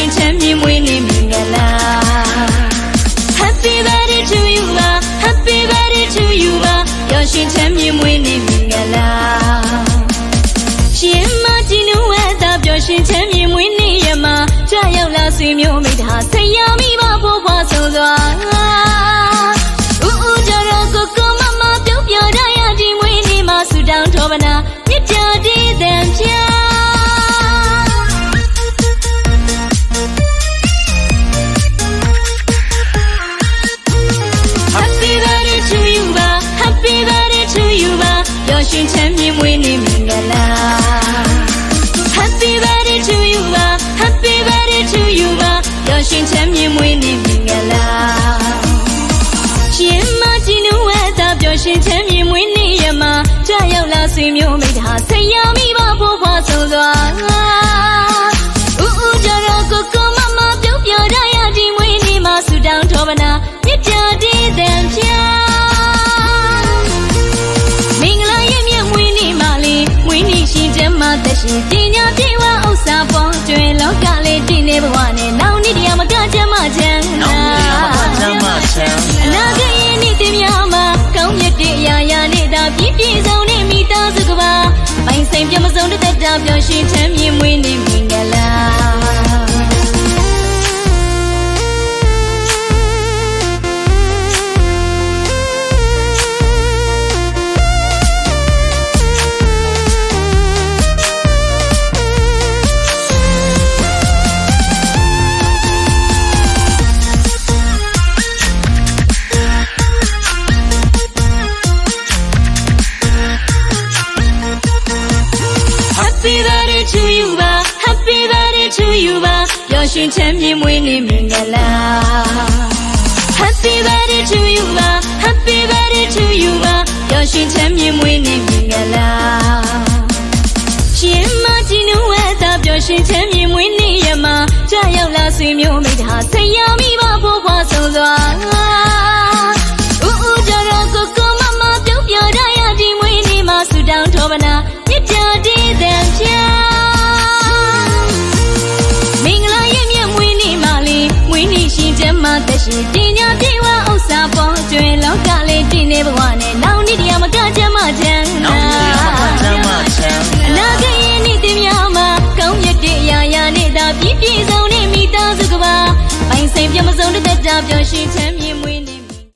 ရှင်ချမ်းမြေမွေးနေ့မင်္ဂလာ Happy birthday to you ပါ Happy birthday to you ပါပျော်ရွှင်ချမ်းမြေမွေးနေ့မင်္ဂလာရှင်မကြည်နူဝဲသာပျော်ရွှင်ချမ်းမြေမွေးနေ့ရမှာကြရောက်လာဆွေမျိုးမိသားဆရာမိဘဖို့ဖွားဆုံးစွာဦးကြတော့ကိုမမပြုံးပြရရဒီမွေးနေ့မှာဆူတောင်းထောပနာမြစ်တာတည်တန်ပြရှင်ချမ်းမြေမွေးနေ့မင်္ဂလာ Happy birthday to you ပါ Happy birthday to you ပါပျော်ရွှင်ချမ်းမြေမွေးနေ့မင်္ဂလာရှင်မကြည်နူဝဲသာပျော်ရွှင်ချမ်းမြေမွေးနေ့ရမှာကြရောက်လာဆွေမျိုးမိသားဆရာမိဘဖို့ဖွားဆုံးစွာဦးကြတော့ကိုမမပြုံးပြရရဒီမွေးနေ့မှာဆူတောင်းထောပနာမြစ်တာတည်တန်ပြသက်ရှိပညာပြေဝဥစ္စာပေါ်ကျွင်လောကလေးတည်နေဘဝနဲ့နောက်နေ့တရားမကချမ်းမချမ်းအနာဂတ်ရဲ့နေ့တင်များမှာကောင်းမြတ်တဲ့အရာရာနဲ့သာပြည့်ပြည့်စုံတဲ့မိသားစုကပါပိုင်ဆိုင်ပြမစုံတဲ့တတပျော်ရွှင်ချမ်းမြေမွေးနေ့မင်္ဂလာ Happy birthday to you ပါ Happy birthday to you ပါပျော်ရွှင်ချမ်းမြေမွေးနေ့မင်္ဂလာ Happy birthday to you ပါ Happy birthday to you ပါပျော်ရွှင်ချမ်းမြေမွေးနေ့မင်္ဂလာရှင်မကြည်နူဝဲသာပျော်ရွှင်ချမ်းမြေမွေးနေ့ရမှာကြရောက်လာဆွေမျိုးမိသားဆရာမိဘဖို့ဖွားဆုံးစွာဦးကြတော့ကိုမမပြုံးပြရရဒီမွေးနေ့မှာဆူတောင်းထောပနာမြစ်တာတည်တန်ပြမင်္ဂလာရဲ့မြတ်မွေးနေ့မှာလေးမွေးနေ့ရှင်ကျမ်းမှာသက်ရှိပညာပြေဝဥစ္စာပေါ်ကျွင်လောကလေးတည်နေဘဝနဲ့နောက်နေ့တရားမကချမ်းမချမ်းအနာဂတ်ရဲ့နေ့တင်များမှာကောင်းမြတ်တဲ့အရာရာနဲ့သာပြည့်ပြည့်စုံတဲ့မိသားစုကပါပိုင်ဆိုင်ပြမစုံတဲ့တတပျော်ရွှင်ချမ်းမြေမွေး